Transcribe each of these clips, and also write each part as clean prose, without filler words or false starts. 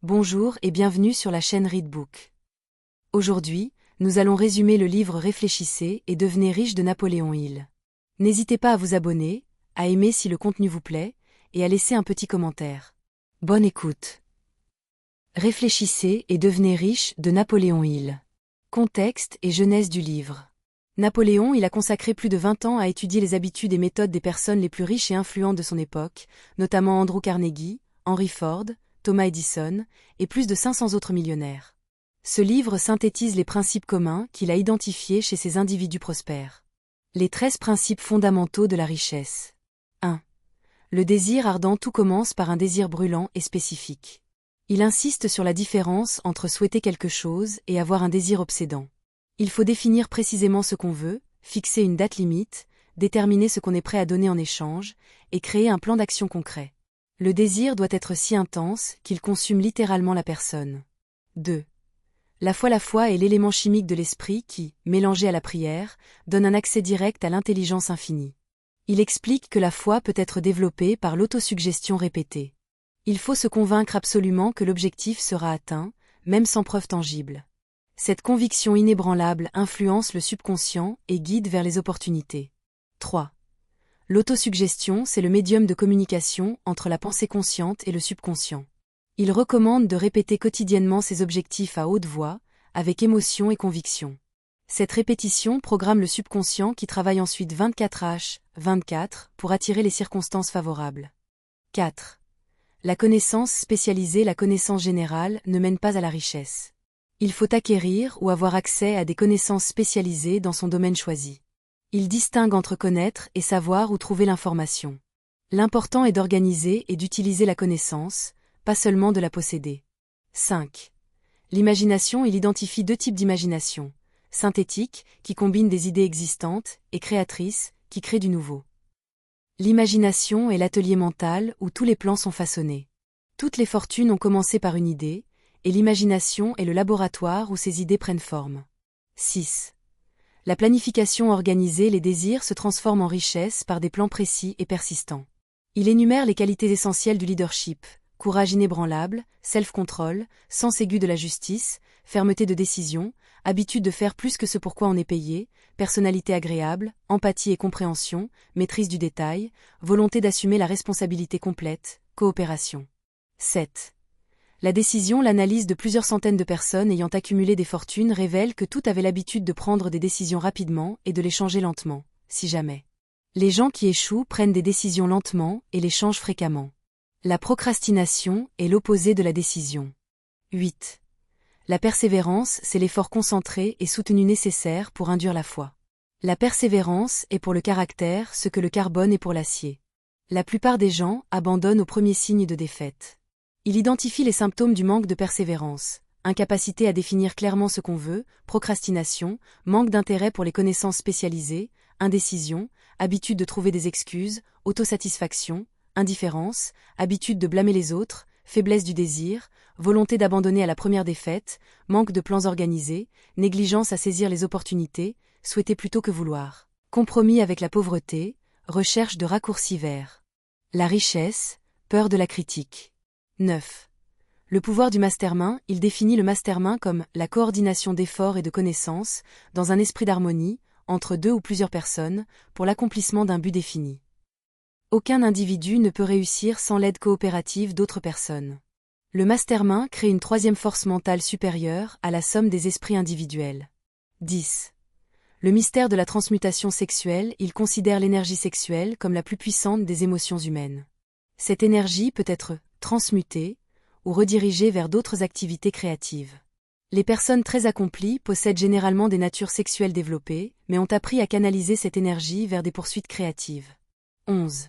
Bonjour et bienvenue sur la chaîne Readbook. Aujourd'hui, nous allons résumer le livre Réfléchissez et devenez riche de Napoléon Hill. N'hésitez pas à vous abonner, à aimer si le contenu vous plaît, et à laisser un petit commentaire. Bonne écoute. Réfléchissez et devenez riche de Napoléon Hill. Contexte et genèse du livre. Napoléon Hill a consacré plus de 20 ans à étudier les habitudes et méthodes des personnes les plus riches et influentes de son époque, notamment Andrew Carnegie, Henry Ford, Thomas Edison, et plus de 500 autres millionnaires. Ce livre synthétise les principes communs qu'il a identifiés chez ces individus prospères. Les 13 principes fondamentaux de la richesse. 1. Le désir ardent. Tout commence par un désir brûlant et spécifique. Il insiste sur la différence entre souhaiter quelque chose et avoir un désir obsédant. Il faut définir précisément ce qu'on veut, fixer une date limite, déterminer ce qu'on est prêt à donner en échange, et créer un plan d'action concret. Le désir doit être si intense qu'il consume littéralement la personne. 2. La foi est l'élément chimique de l'esprit qui, mélangé à la prière, donne un accès direct à l'intelligence infinie. Il explique que la foi peut être développée par l'autosuggestion répétée. Il faut se convaincre absolument que l'objectif sera atteint, même sans preuve tangible. Cette conviction inébranlable influence le subconscient et guide vers les opportunités. 3. L'autosuggestion, c'est le médium de communication entre la pensée consciente et le subconscient. Il recommande de répéter quotidiennement ses objectifs à haute voix, avec émotion et conviction. Cette répétition programme le subconscient qui travaille ensuite 24h24 pour attirer les circonstances favorables. 4. La connaissance spécialisée. La connaissance générale ne mène pas à la richesse. Il faut acquérir ou avoir accès à des connaissances spécialisées dans son domaine choisi. Il distingue entre connaître et savoir où trouver l'information. L'important est d'organiser et d'utiliser la connaissance, pas seulement de la posséder. 5. L'imagination. Il identifie 2 types d'imagination. Synthétique, qui combine des idées existantes, et créatrice, qui crée du nouveau. L'imagination est l'atelier mental où tous les plans sont façonnés. Toutes les fortunes ont commencé par une idée, et l'imagination est le laboratoire où ces idées prennent forme. 6. La planification organisée. Les désirs se transforment en richesse par des plans précis et persistants. Il énumère les qualités essentielles du leadership: courage inébranlable, self-control, sens aigu de la justice, fermeté de décision, habitude de faire plus que ce pour quoi on est payé, personnalité agréable, empathie et compréhension, maîtrise du détail, volonté d'assumer la responsabilité complète, coopération. 7. La décision. L'analyse de plusieurs centaines de personnes ayant accumulé des fortunes révèle que toutes avaient l'habitude de prendre des décisions rapidement et de les changer lentement, si jamais. Les gens qui échouent prennent des décisions lentement et les changent fréquemment. La procrastination est l'opposé de la décision. 8. La persévérance, c'est l'effort concentré et soutenu nécessaire pour induire la foi. La persévérance est pour le caractère ce que le carbone est pour l'acier. La plupart des gens abandonnent au premier signe de défaite. Il identifie les symptômes du manque de persévérance: incapacité à définir clairement ce qu'on veut, procrastination, manque d'intérêt pour les connaissances spécialisées, indécision, habitude de trouver des excuses, autosatisfaction, indifférence, habitude de blâmer les autres, faiblesse du désir, volonté d'abandonner à la première défaite, manque de plans organisés, négligence à saisir les opportunités, souhaiter plutôt que vouloir, compromis avec la pauvreté, recherche de raccourcis vers la richesse, peur de la critique. 9. Le pouvoir du mastermind. Il définit le mastermind comme la coordination d'efforts et de connaissances, dans un esprit d'harmonie, entre 2 ou plusieurs personnes, pour l'accomplissement d'un but défini. Aucun individu ne peut réussir sans l'aide coopérative d'autres personnes. Le mastermind crée une 3e force mentale supérieure à la somme des esprits individuels. 10. Le mystère de la transmutation sexuelle. Il considère l'énergie sexuelle comme la plus puissante des émotions humaines. Cette énergie peut être transmutée ou redirigée vers d'autres activités créatives. Les personnes très accomplies possèdent généralement des natures sexuelles développées, mais ont appris à canaliser cette énergie vers des poursuites créatives. 11.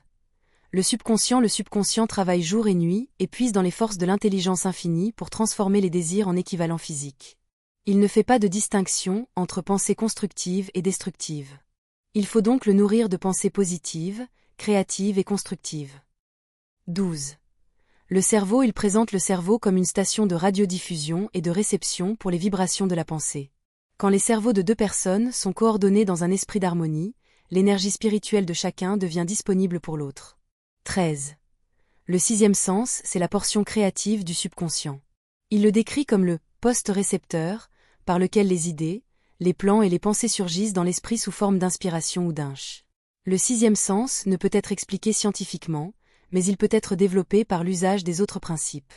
Le subconscient travaille jour et nuit et puise dans les forces de l'intelligence infinie pour transformer les désirs en équivalents physiques. Il ne fait pas de distinction entre pensées constructives et destructives. Il faut donc le nourrir de pensées positives, créatives et constructives. 12. Le cerveau. Il présente le cerveau comme une station de radiodiffusion et de réception pour les vibrations de la pensée. Quand les cerveaux de 2 personnes sont coordonnés dans un esprit d'harmonie, l'énergie spirituelle de chacun devient disponible pour l'autre. 13. Le 6e sens, c'est la portion créative du subconscient. Il le décrit comme le poste-récepteur, par lequel les idées, les plans et les pensées surgissent dans l'esprit sous forme d'inspiration ou d'inch. Le sixième sens ne peut être expliqué scientifiquement, mais il peut être développé par l'usage des autres principes.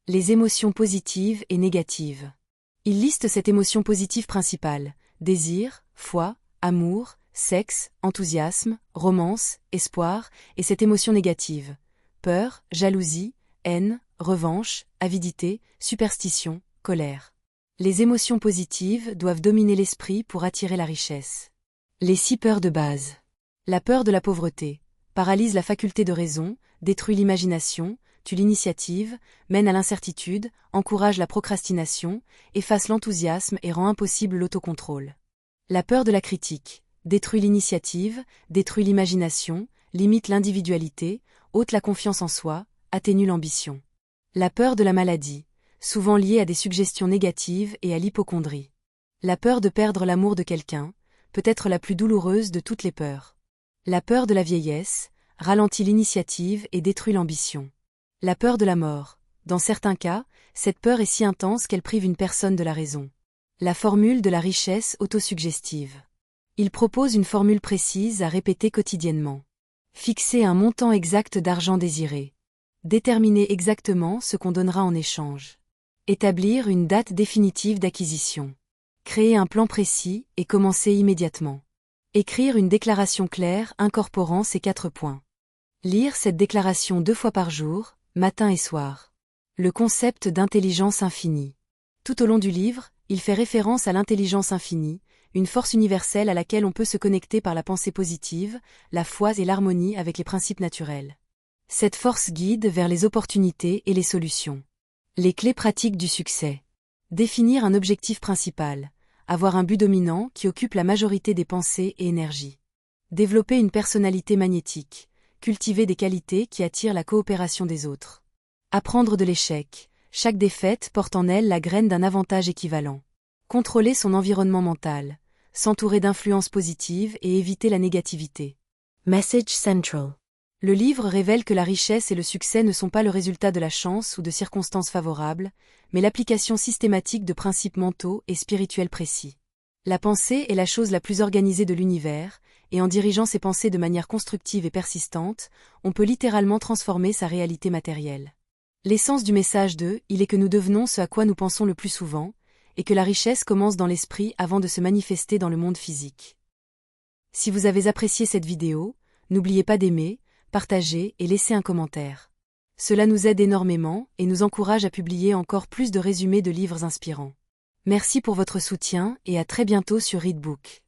Les émotions positives et négatives. Il liste cette émotion positive principale: désir, foi, amour, sexe, enthousiasme, romance, espoir, et cette émotion négative: peur, jalousie, haine, revanche, avidité, superstition, colère. Les émotions positives doivent dominer l'esprit pour attirer la richesse. Les 6 peurs de base. La peur de la pauvreté paralyse la faculté de raison, détruit l'imagination, tue l'initiative, mène à l'incertitude, encourage la procrastination, efface l'enthousiasme et rend impossible l'autocontrôle. La peur de la critique détruit l'initiative, détruit l'imagination, limite l'individualité, ôte la confiance en soi, atténue l'ambition. La peur de la maladie, souvent liée à des suggestions négatives et à l'hypocondrie. La peur de perdre l'amour de quelqu'un, peut être la plus douloureuse de toutes les peurs. La peur de la vieillesse, ralentit l'initiative et détruit l'ambition. La peur de la mort. Dans certains cas, cette peur est si intense qu'elle prive une personne de la raison. La formule de la richesse autosuggestive. Il propose une formule précise à répéter quotidiennement. Fixer un montant exact d'argent désiré. Déterminer exactement ce qu'on donnera en échange. Établir une date définitive d'acquisition. Créer un plan précis et commencer immédiatement. Écrire une déclaration claire incorporant ces 4 points. Lire cette déclaration 2 fois par jour, matin et soir. Le concept d'intelligence infinie. Tout au long du livre, il fait référence à l'intelligence infinie, une force universelle à laquelle on peut se connecter par la pensée positive, la foi et l'harmonie avec les principes naturels. Cette force guide vers les opportunités et les solutions. Les clés pratiques du succès. Définir un objectif principal. Avoir un but dominant qui occupe la majorité des pensées et énergies. Développer une personnalité magnétique. Cultiver des qualités qui attirent la coopération des autres. Apprendre de l'échec. Chaque défaite porte en elle la graine d'un avantage équivalent. Contrôler son environnement mental. S'entourer d'influences positives et éviter la négativité. Message Central. Le livre révèle que la richesse et le succès ne sont pas le résultat de la chance ou de circonstances favorables, mais l'application systématique de principes mentaux et spirituels précis. La pensée est la chose la plus organisée de l'univers, et en dirigeant ses pensées de manière constructive et persistante, on peut littéralement transformer sa réalité matérielle. L'essence du message il est que nous devenons ce à quoi nous pensons le plus souvent, et que la richesse commence dans l'esprit avant de se manifester dans le monde physique. Si vous avez apprécié cette vidéo, n'oubliez pas d'aimer, partager et laisser un commentaire. Cela nous aide énormément et nous encourage à publier encore plus de résumés de livres inspirants. Merci pour votre soutien et à très bientôt sur Readbook.